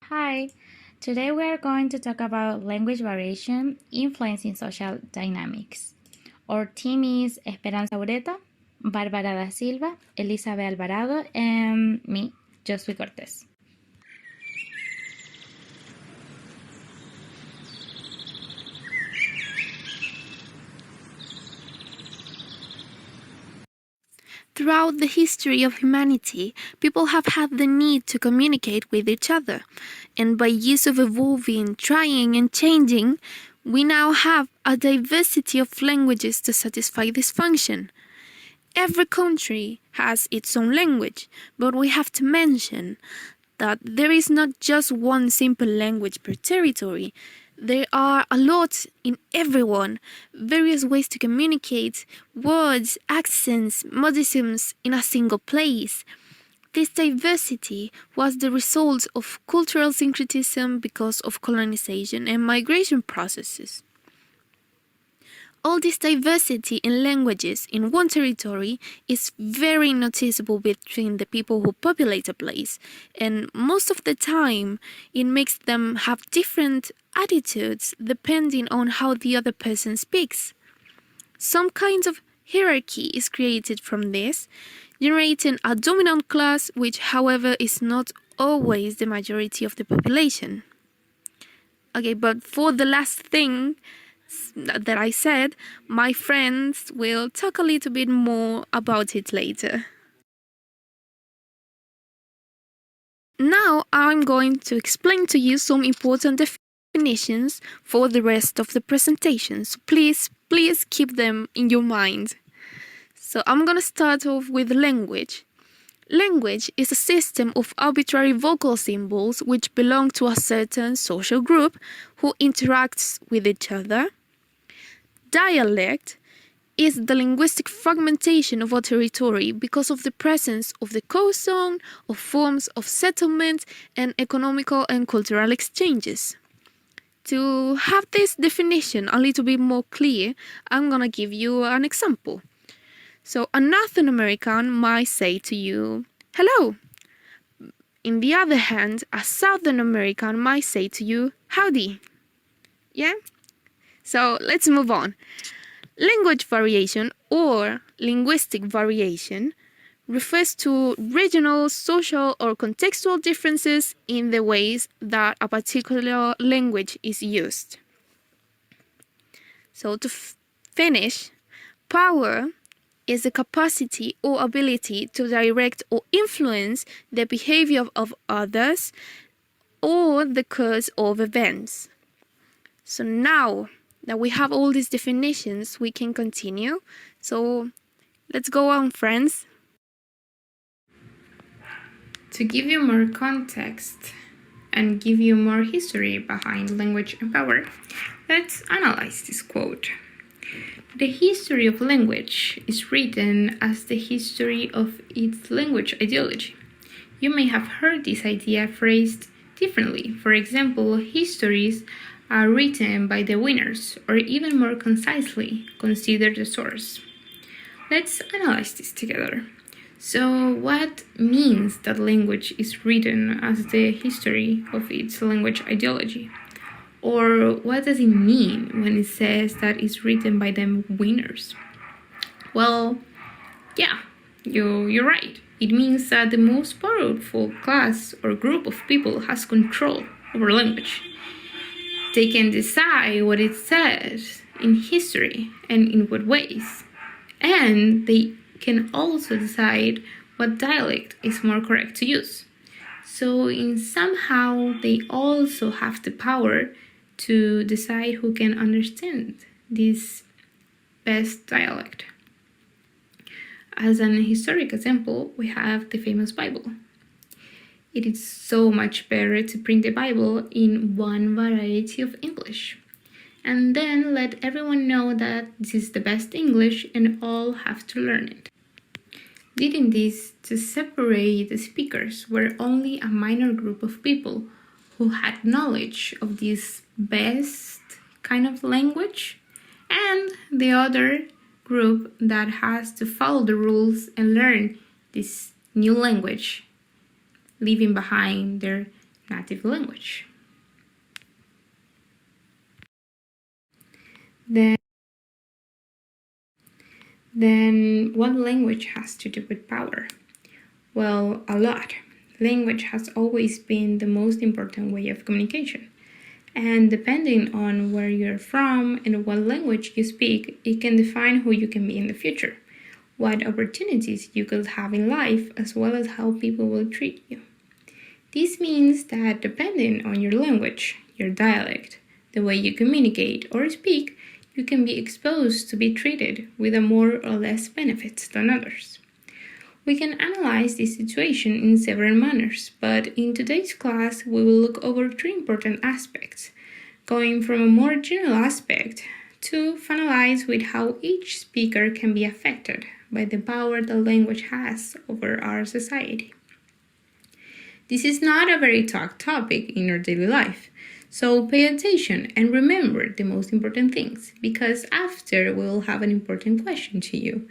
Hi, today we are going to talk about language variation influencing social dynamics. Our team is Esperanza Ureta, Bárbara da Silva, Elizabeth Alvarado, and me, Josue Cortez. Throughout the history of humanity, people have had the need to communicate with each other, and by use of evolving, trying, and changing, we now have a diversity of languages to satisfy this function. Every country has its own language, but we have to mention that there is not just one simple language per territory. There are a lot in everyone, various ways to communicate, words, accents, modisms in a single place. This diversity was the result of cultural syncretism because of colonization and migration processes. All this diversity in languages in one territory is very noticeable between the people who populate a place, and most of the time it makes them have different attitudes depending on how the other person speaks. Some kind of hierarchy is created from this, generating a dominant class which, however, is not always the majority of the population. Okay, but for the last thing that I said, my friends will talk a little bit more about it later. Now I'm going to explain to you some important definitions for the rest of the presentation. So please keep them in your mind. So I'm gonna start off with language. Language is a system of arbitrary vocal symbols which belong to a certain social group who interacts with each other. Dialect is the linguistic fragmentation of a territory because of the presence of the coast zone, of forms of settlement, and economical and cultural exchanges. To have this definition a little bit more clear, I'm gonna give you an example. So a Northern American might say to you, hello. In the other hand, a Southern American might say to you, howdy. Yeah? So let's move on. Language variation or linguistic variation refers to regional, social, or contextual differences in the ways that a particular language is used. So to finish, power is the capacity or ability to direct or influence the behavior of others or the course of events. So now that we have all these definitions, we can continue. So let's go on, friends. To give you more context and give you more history behind language and power, let's analyze this quote. The history of language is written as the history of its language ideology. You may have heard this idea phrased differently. For example, histories are written by the winners, or even more concisely, consider the source. Let's analyze this together. So, what means that language is written as the history of its language ideology? Or what does it mean when it says that it's written by the winners? Well, yeah, you're right. It means that the most powerful class or group of people has control over language. They can decide what it says in history and in what ways. And they can also decide what dialect is more correct to use. So in somehow they also have the power to decide who can understand this best dialect. As an historic example, we have the famous Bible. It is so much better to print the Bible in one variety of English, and then let everyone know that this is the best English and all have to learn it. Didn't this to separate the speakers were only a minor group of people who had knowledge of this best kind of language, and the other group that has to follow the rules and learn this new language, leaving behind their native language. Then what language has to do with power? Well, a lot. Language has always been the most important way of communication. And depending on where you're from and what language you speak, it can define who you can be in the future, what opportunities you could have in life, as well as how people will treat you. This means that depending on your language, your dialect, the way you communicate or speak, you can be exposed to be treated with a more or less benefits than others. We can analyze this situation in several manners, but in today's class we will look over three important aspects, going from a more general aspect to finalize with how each speaker can be affected by the power the language has over our society. This is not a very talked topic in our daily life, so pay attention and remember the most important things, because after we will have an important question to you,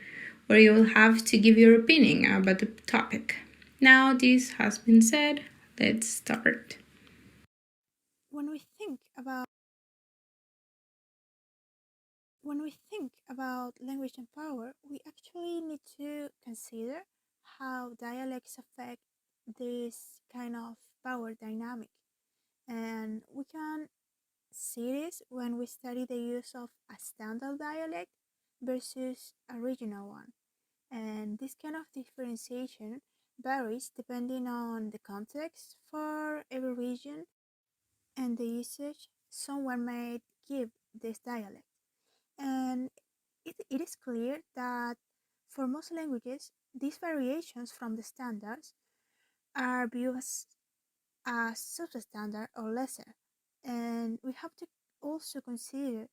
where you will have to give your opinion about the topic. Now this has been said, let's start. When we think about language and power, we actually need to consider how dialects affect this kind of power dynamic. And we can see this when we study the use of a standard dialect versus a regional one. And this kind of differentiation varies depending on the context for every region and the usage someone might give this dialect. And it is clear that for most languages, these variations from the standards are viewed as substandard or lesser. And we have to also consider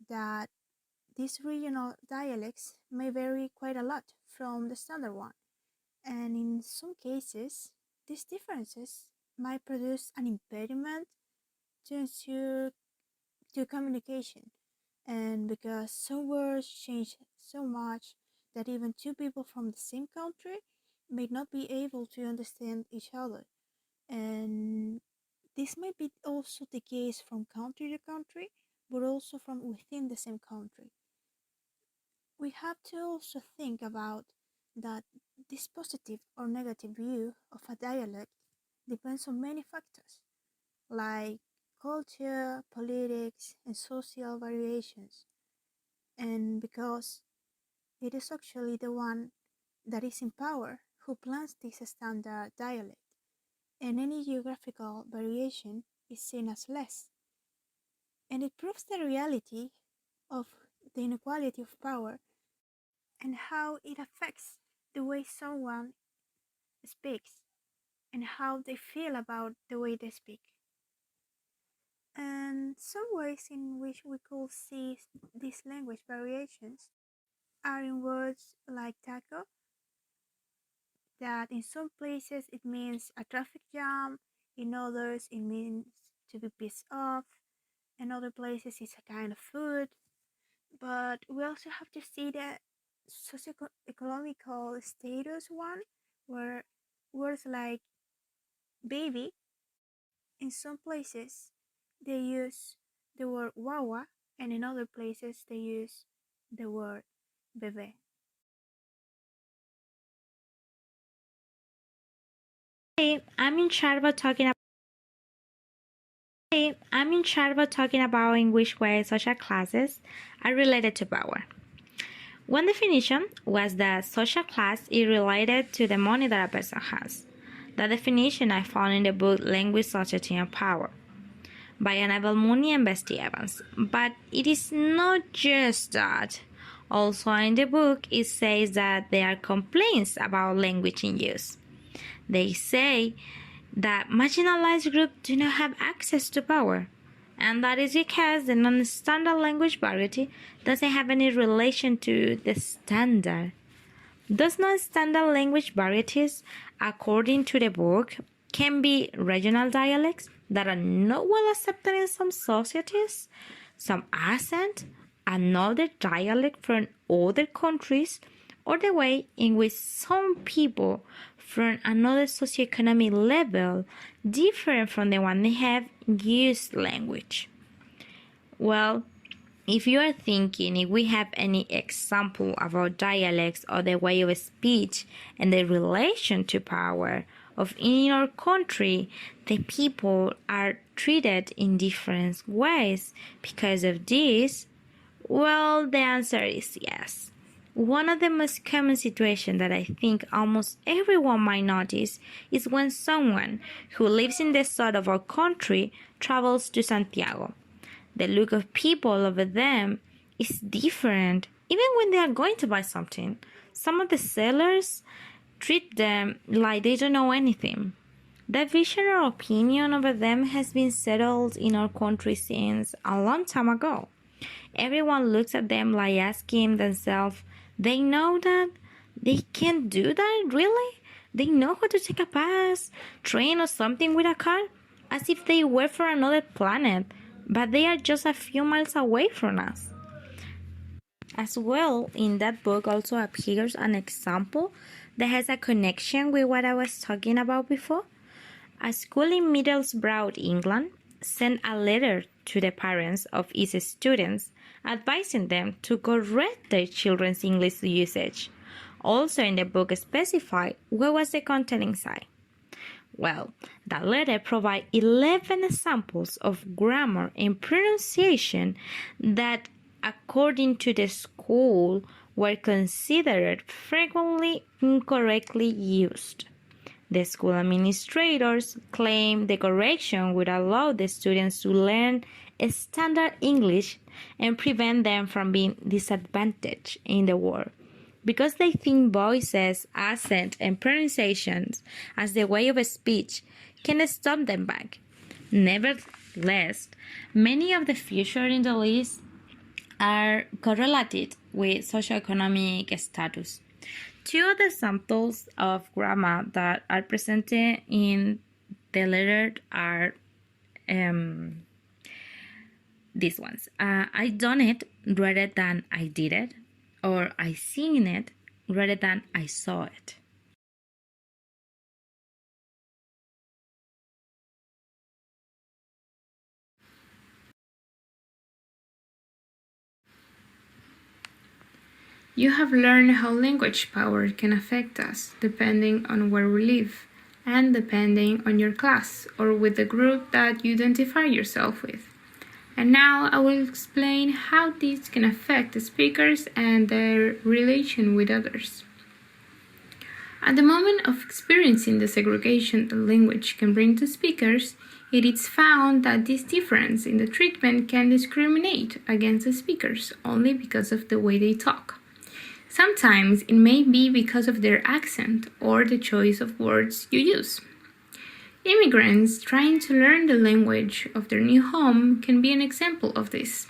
that these regional dialects may vary quite a lot from the standard one. And in some cases, these differences might produce an impediment to ensure to communication. And because some words change so much that even two people from the same country may not be able to understand each other. And this might be also the case from country to country, but also from within the same country. We have to also think about that this positive or negative view of a dialect depends on many factors, like culture, politics, and social variations. And because it is actually the one that is in power who plans this standard dialect, and any geographical variation is seen as less. And it proves the reality of the inequality of power and how it affects the way someone speaks and how they feel about the way they speak. And some ways in which we could see these language variations are in words like taco, that in some places it means a traffic jam, in others it means to be pissed off, in other places it's a kind of food. But we also have to see the socio-economical status one, where words like baby, in some places they use the word wawa, and in other places they use the word bebé. Today, I'm in charge about talking about in which way social classes are related to power. One definition was that social class is related to the money that a person has. That definition I found in the book Language, Society and Power by Annabel Mooney and Bestie Evans. But it is not just that. Also in the book it says that there are complaints about language in use. They say that marginalized groups do not have access to power, and that is because the non-standard language variety doesn't have any relation to the standard. Those non-standard language varieties, according to the book, can be regional dialects that are not well accepted in some societies, some accent, another dialect from other countries, or the way in which some people from another socioeconomic level, different from the one they have, use language. Well, if you are thinking if we have any example about dialects or the way of speech and the relation to power of in our country, the people are treated in different ways because of this, well, the answer is yes. One of the most common situations that I think almost everyone might notice is when someone who lives in the south of our country travels to Santiago. The look of people over them is different. Even when they are going to buy something, some of the sellers treat them like they don't know anything. That vision or opinion over them has been settled in our country since a long time ago. Everyone looks at them like asking themselves, they know that? They can't do that, really? They know how to take a bus, train, or something with a car? As if they were from another planet, but they are just a few miles away from us. As well, in that book also appears an example that has a connection with what I was talking about before. A school in Middlesbrough, England, sent a letter to the parents of its students advising them to correct their children's English usage. Also in the book specified what was the content inside. Well, the letter provides 11 examples of grammar and pronunciation that, according to the school, were considered frequently incorrectly used. The school administrators claimed the correction would allow the students to learn standard English and prevent them from being disadvantaged in the world, because they think voices, accent, and pronunciations as the way of speech can stop them back. Nevertheless, many of the features in the list are correlated with socioeconomic status. Two of the examples of grammar that are presented in the letter are these ones. I done it rather than I did it, or I seen it rather than I saw it. You have learned how language power can affect us depending on where we live and depending on your class or with the group that you identify yourself with. And now I will explain how this can affect the speakers and their relation with others. At the moment of experiencing the segregation that language can bring to speakers, it is found that this difference in the treatment can discriminate against the speakers only because of the way they talk. Sometimes it may be because of their accent or the choice of words you use. Immigrants trying to learn the language of their new home can be an example of this.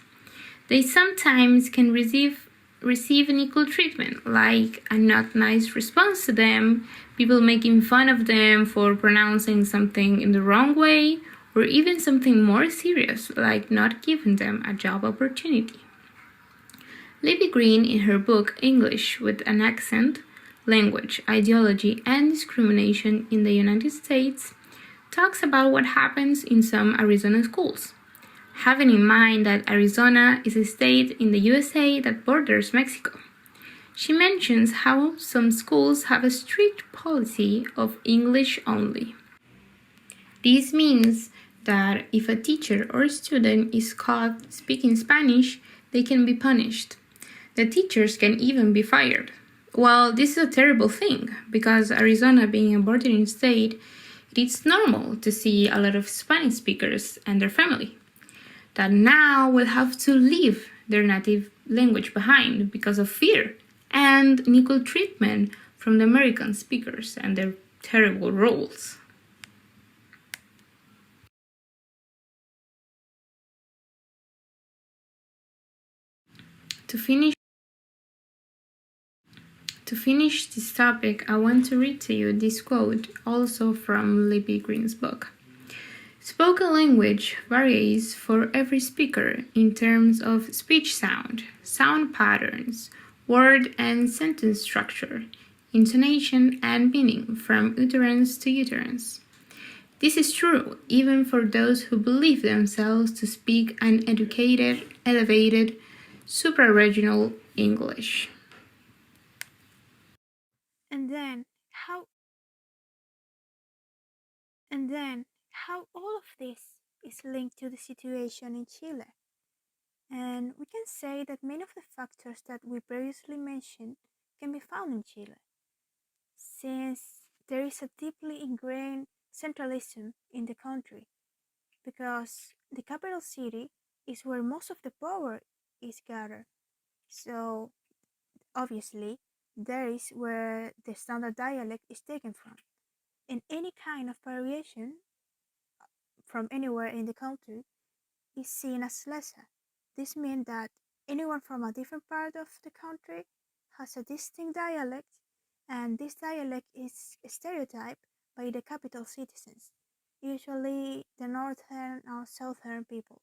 They sometimes can receive an equal treatment, like a not nice response to them, people making fun of them for pronouncing something in the wrong way, or even something more serious, like not giving them a job opportunity. Libby Green, in her book English with an Accent, Language, Ideology, and Discrimination in the United States, talks about what happens in some Arizona schools. Having in mind that Arizona is a state in the USA that borders Mexico. She mentions how some schools have a strict policy of English only. This means that if a teacher or student is caught speaking Spanish, they can be punished. The teachers can even be fired. Well, this is a terrible thing, because Arizona being a bordering state, it is normal to see a lot of Spanish speakers and their family that now will have to leave their native language behind because of fear and unequal treatment from the American speakers and their terrible rules. To finish this topic, I want to read to you this quote, also from Libby Green's book. Spoken language varies for every speaker in terms of speech sound, sound patterns, word and sentence structure, intonation, and meaning from utterance to utterance. This is true even for those who believe themselves to speak an educated, elevated, supra-regional English. And then how all of this is linked to the situation in Chile. And we can say that many of the factors that we previously mentioned can be found in Chile, since there is a deeply ingrained centralism in the country, because the capital city is where most of the power is gathered. So obviously, there is where the standard dialect is taken from. And any kind of variation from anywhere in the country is seen as lesser. This means that anyone from a different part of the country has a distinct dialect, and this dialect is stereotyped by the capital citizens, usually the northern or southern people.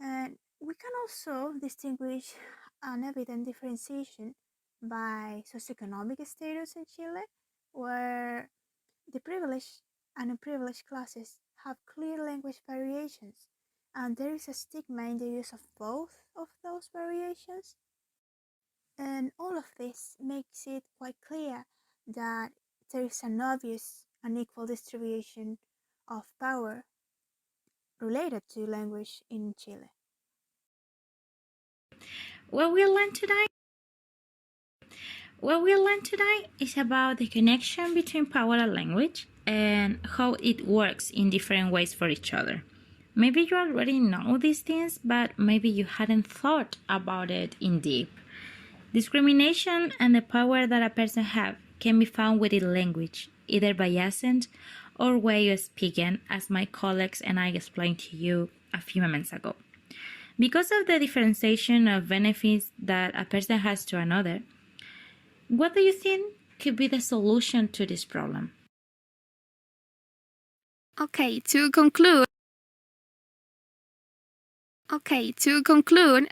And we can also distinguish an evident differentiation by socioeconomic status in Chile, where the privileged and unprivileged classes have clear language variations, and there is a stigma in the use of both of those variations. And all of this makes it quite clear that there is an obvious unequal distribution of power related to language in Chile. What we learned today What we learned today is about the connection between power and language and how it works in different ways for each other. Maybe you already know these things, but maybe you hadn't thought about it in deep. Discrimination and the power that a person has can be found within language, either by accent or way of speaking, as my colleagues and I explained to you a few moments ago. Because of the differentiation of benefits that a person has to another, what do you think could be the solution to this problem? Okay, to conclude,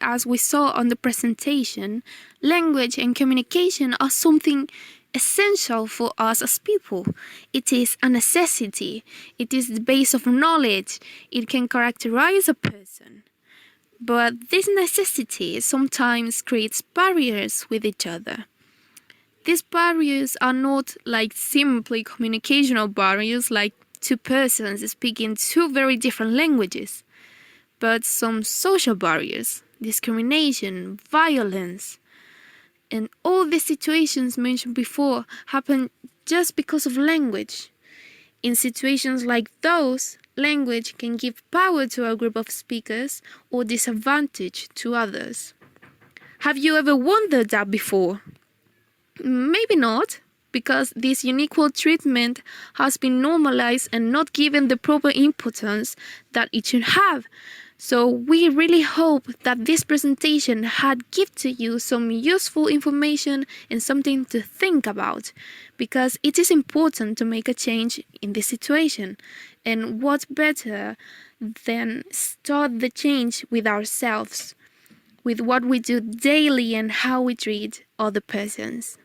as we saw on the presentation, language and communication are something essential for us as people. It is a necessity. It is the base of knowledge. It can characterize a person. But this necessity sometimes creates barriers with each other. These barriers are not like simply communicational barriers, like two persons speaking two very different languages, but some social barriers, discrimination, violence. And all these situations mentioned before happen just because of language. In situations like those, language can give power to a group of speakers or disadvantage to others. Have you ever wondered that before? Maybe not, because this unequal treatment has been normalized and not given the proper importance that it should have. So we really hope that this presentation had given to you some useful information and something to think about, because it is important to make a change in this situation. And what better than start the change with ourselves, with what we do daily and how we treat other persons.